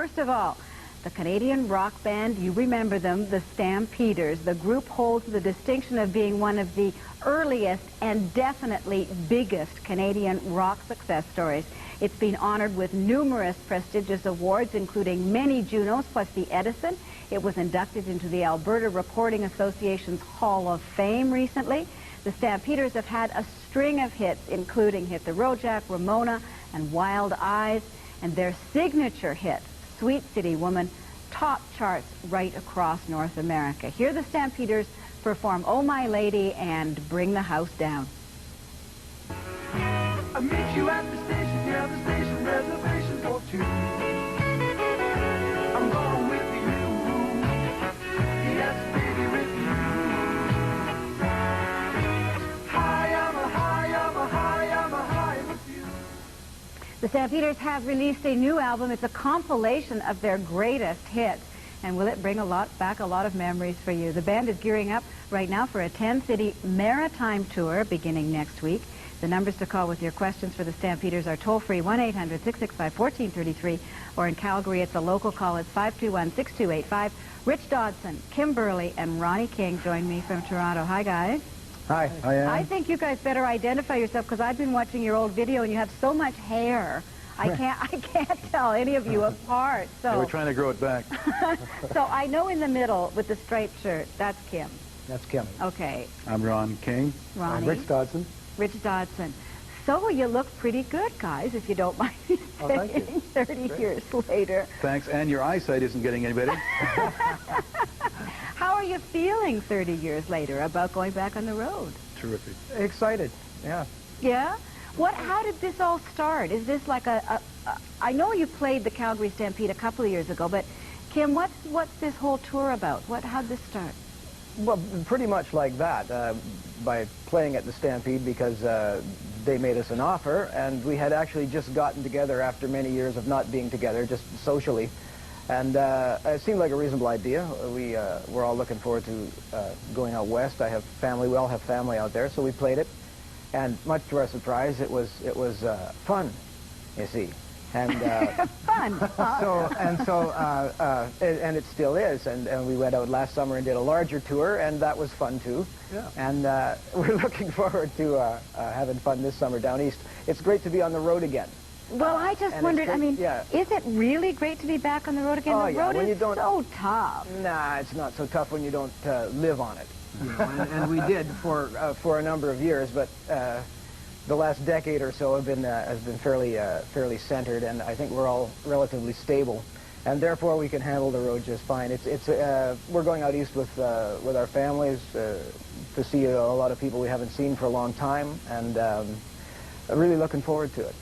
First of all, the Canadian rock band, you remember them, the Stampeders. The group holds the distinction of being one of the earliest and definitely biggest Canadian rock success stories. It's been honored with numerous prestigious awards, including many Junos, plus the Edison. It was inducted into the Alberta Recording Association's Hall of Fame recently. The Stampeders have had a string of hits, including Hit the Road Jack, Ramona, and Wild Eyes, and their signature hit, Sweet City Woman, top charts right across North America. Here the Stampeders perform Oh My Lady and Bring the House Down. I meet you at the station, yeah, the station reservation for two. I'm going with you, yes, baby, with you. High with you. The Stampeders have released a new album. It's a compilation of their greatest hits. And will it bring back a lot of memories for you? The band is gearing up right now for a 10-city maritime tour beginning next week. The numbers to call with your questions for the Stampeders are toll-free 1-800-665-1433, or in Calgary, it's a local call. It's 521-6285. Rich Dodson, Kim Burley, and Ronnie King join me from Toronto. Hi, guys. Hi. I am. I think you guys better identify yourself, because I've been watching your old video and you have so much hair. I can't tell any of you apart. So we're trying to grow it back. So I know in the middle with the striped shirt, that's Kim. That's Kim. Okay. I'm Ron King. Ronnie. Rich Dodson. Rich Dodson. So you look pretty good, guys, if you don't mind me saying, thank you. 30 years later. Thanks, and your eyesight isn't getting any better. How are you feeling 30 years later about going back on the road? Terrific. Excited. Yeah. Yeah? How did this all start? Is this like I know you played the Calgary Stampede a couple of years ago, but Kim, what's this whole tour about? How'd this start? Well, pretty much like that, by playing at the Stampede, because they made us an offer, and we had actually just gotten together after many years of not being together, just socially. And it seemed like a reasonable idea. We're all looking forward to going out west. I have family. We all have family out there, so we played it. And much to our surprise, it was fun, you see. And Fun. and it still is. And we went out last summer and did a larger tour, and that was fun too. Yeah. And we're looking forward to having fun this summer down east. It's great to be on the road again. Well, I just wondered, is it really great to be back on the road again? Oh, the yeah, road when is you don't- so tough. Nah, it's not so tough when you don't live on it. You know, and we did for a number of years, but the last decade or so has been fairly centered, and I think we're all relatively stable, and therefore we can handle the road just fine. We're going out east with our families to see a lot of people we haven't seen for a long time, and really looking forward to it.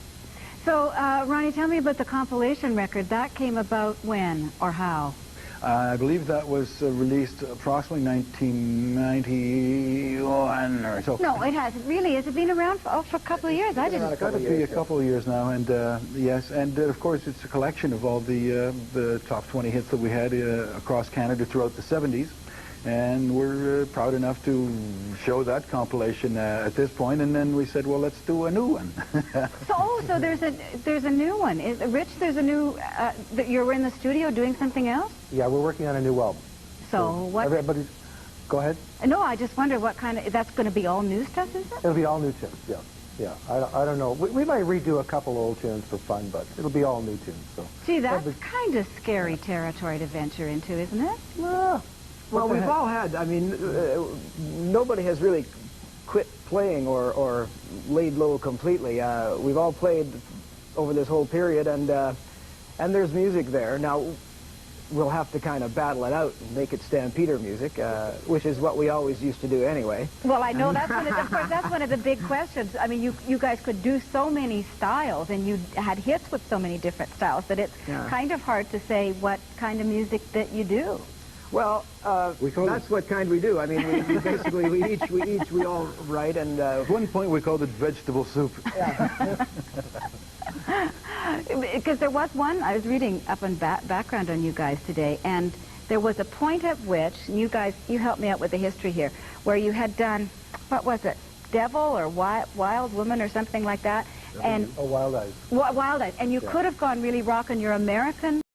So, Ronnie, tell me about the compilation record. That came about when or how? I believe that was released approximately 1991 or so. No, it hasn't. Really? Has it been around for a couple of years? I didn't. It's got to be a couple of years now, and yes, and of course it's a collection of all the top 20 hits that we had across Canada throughout the 70s. And we're proud enough to show that compilation at this point, and then we said, well, let's do a new one. So there's a new one. Rich, there's a new. You're in the studio doing something else. Yeah, we're working on a new album. So what? Everybody, go ahead. No, I just wonder what kind of. That's going to be all new stuff, is it? It'll be all new tunes, yeah. Yeah, I don't know. We might redo a couple old tunes for fun, but it'll be all new tunes. So. Gee, that's kind of scary territory to venture into, isn't it? Well, we've all had, nobody has really quit playing or laid low completely. We've all played over this whole period, and there's music there. Now, we'll have to kind of battle it out and make it Stampeder music, which is what we always used to do anyway. Well, I know that's one of the big questions. I mean, you guys could do so many styles, and you had hits with so many different styles that it's kind of hard to say what kind of music that you do. Well, that's what kind we do. I mean, we basically we all write, and at one point we called it vegetable soup. Yeah. Because there was one, I was reading up on background on you guys today, and there was a point at which, you helped me out with the history here, where you had done, what was it, Devil or Wild Woman or something like that? And Wild Eyes. Wild Eyes. And you could have gone really rock on your American